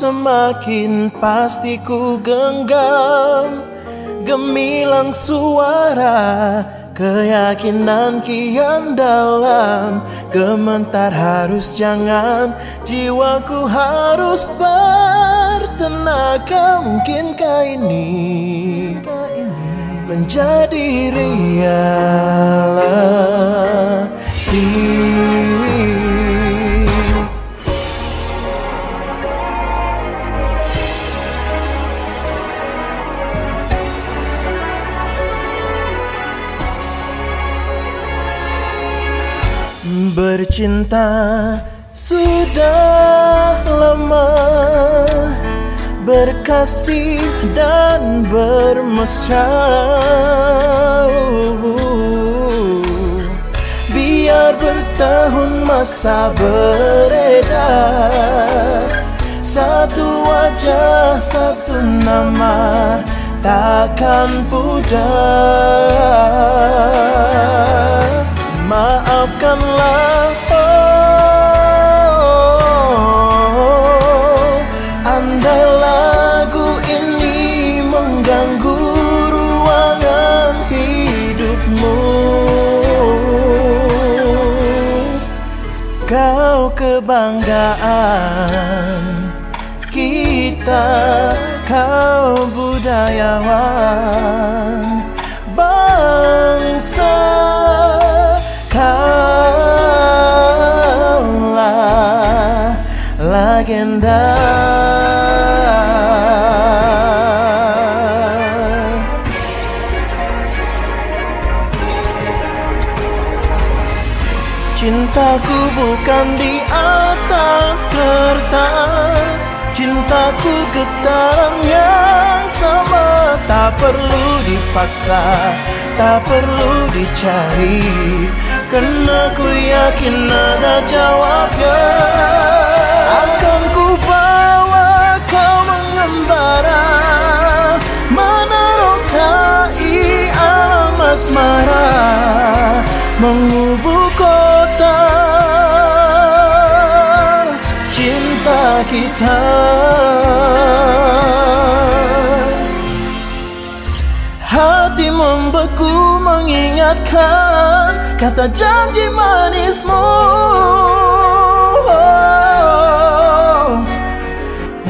semakin pasti ku genggam gemilang suara keyakinan kian dalam. Gementar harus jangan, jiwaku harus bertenaga. Mungkinkah ini menjadi reality? Bercinta sudah lama, berkasih dan bermesra. Biar bertahun masa beredar, satu wajah satu nama takkan pudar. Maafkanlah andai lagu ini mengganggu ruangan hidupmu. Kau kebanggaan kita, kau budayawan bangsa. Kaulah legenda. Cintaku bukan di atas kertas, cintaku getaran yang sama. Tak perlu dipaksa, tak perlu dicari, karena ku yakin ada jawabnya. Akan ku bawa kau mengembara, menerokai alam asmara, mengubur kota cinta kita. Hati membeku mengingatkan kata janji manismu.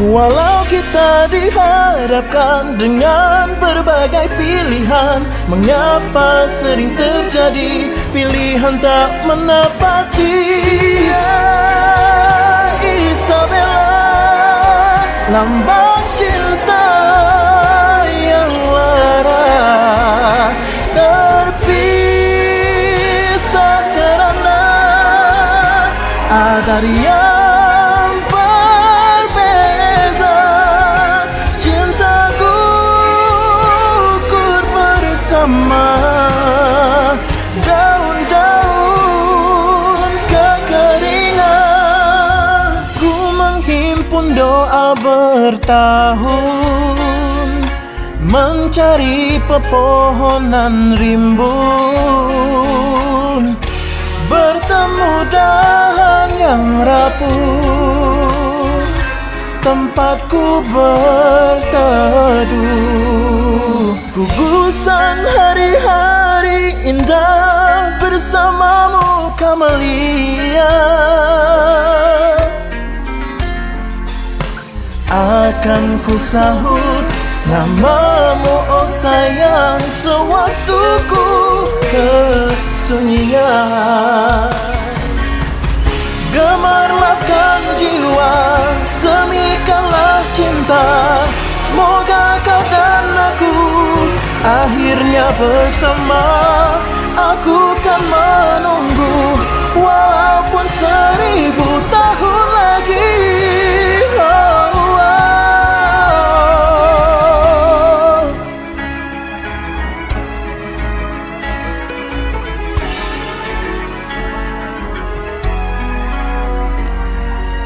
Walau kita dihadapkan dengan berbagai pilihan, mengapa sering terjadi pilihan tak menepati? Ya Isabella, lambang cinta yang lara, terpisah karena ada yang berbeza. Cintaku ukur bersama daun-daun kekeringan. Ku menghimpun doa bertahun, mencari pepohonan rimbun, bertemu dahan yang rapuh, tempatku berteduh. Gugusan hari-hari indah bersamamu Kamalia. Akan ku sahut namamu oh sayang, sewaktu ku kesunyian. Gemerlapkan jiwa, semikanlah cinta. Semoga kau dan aku akhirnya bersama. Aku kan menunggu walaupun 1000 tahun lagi.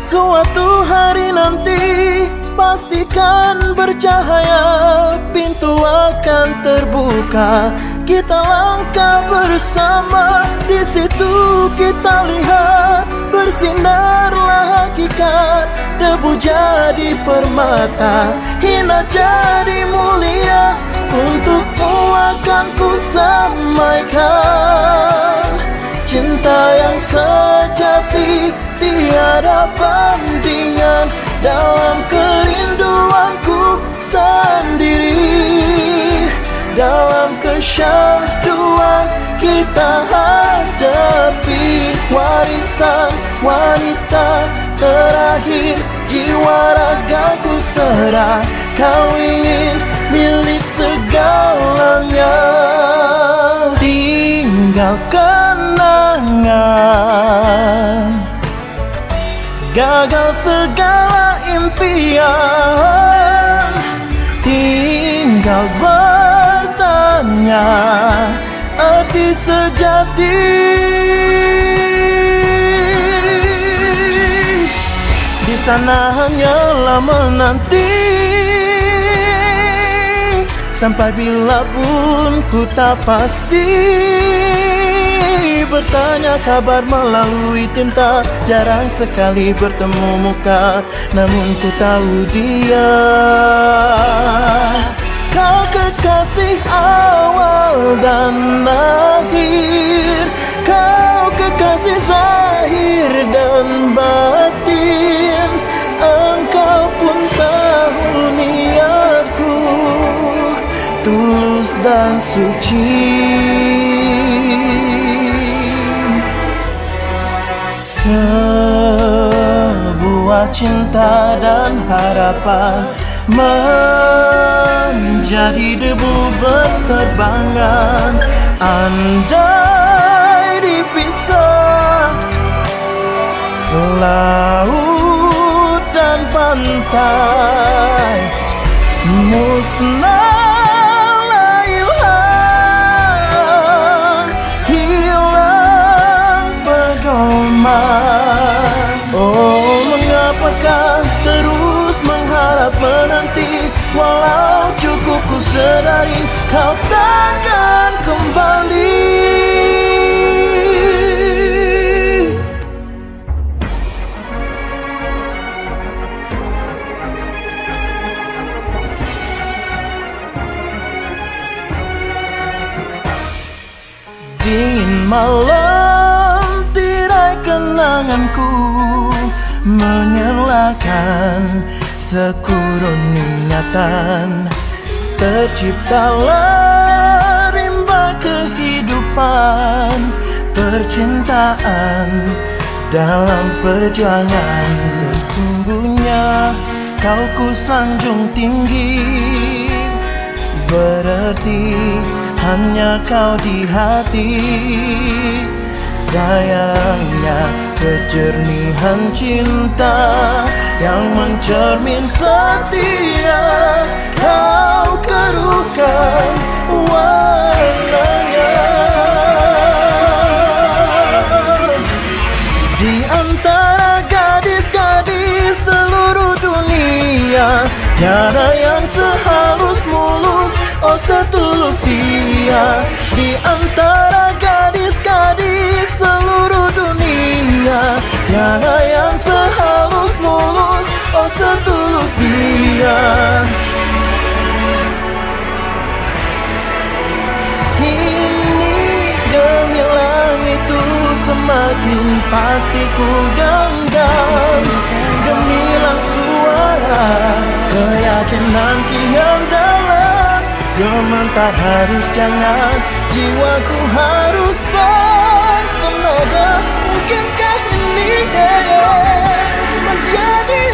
Suatu hari nanti pastikan bercahaya, pintu akan terbuka. kita langkah bersama. Di situ kita lihat bersinarlah hakikat. Debu jadi permata, hina jadi mulia. Untukmu akan ku sampaikan cinta yang sejati, tiada bandingan. Dalam kerinduanku sendiri, dalam kesyahduan kita hadapi. Warisan wanita terakhir, jiwa ragaku serah. Kau ingin milik segalanya. Tinggal kenangan, gagal segala impian. Tinggal bertanya arti sejati. Di sana hanyalah menanti, sampai bila pun ku tak pasti. Bertanya kabar melalui tinta, jarang sekali bertemu muka, namun ku tahu dia. Kau kekasih awal dan akhir, kau kekasih zahir dan batin. Engkau pun tahu niatku tulus dan suci. Sebuah cinta dan harapan menjadi debu berterbangan. Andai dipisah laut dan pantai, musnahlah ilham, hilang pedoman. Oh, mengapakah terus mengharap menanti, walau cukup ku sedari kau takkan kembali. Dingin malam tirai kenanganku menyalakan sekurun ingatan. Terciptalah rimba kehidupan, percintaan dalam perjuangan. Sesungguhnya kau ku sanjung tinggi, berarti hanya kau di hati. Sayangnya kejernihan cinta yang mencermin setia, kau keruhkan warnanya. Di antara gadis-gadis seluruh dunia, tiada yang sehalus mulus, oh setulus dia. Di antara gadis-gadis seluruh dunia, tiada yang sehalus mulus, oh setulus dia. Kini gemilang itu semakin pasti ku genggam. Gemilang suara keyakinan kian dalam, gemetar harus jangan, jiwaku harus bertenaga. Mungkinkah ini menjadi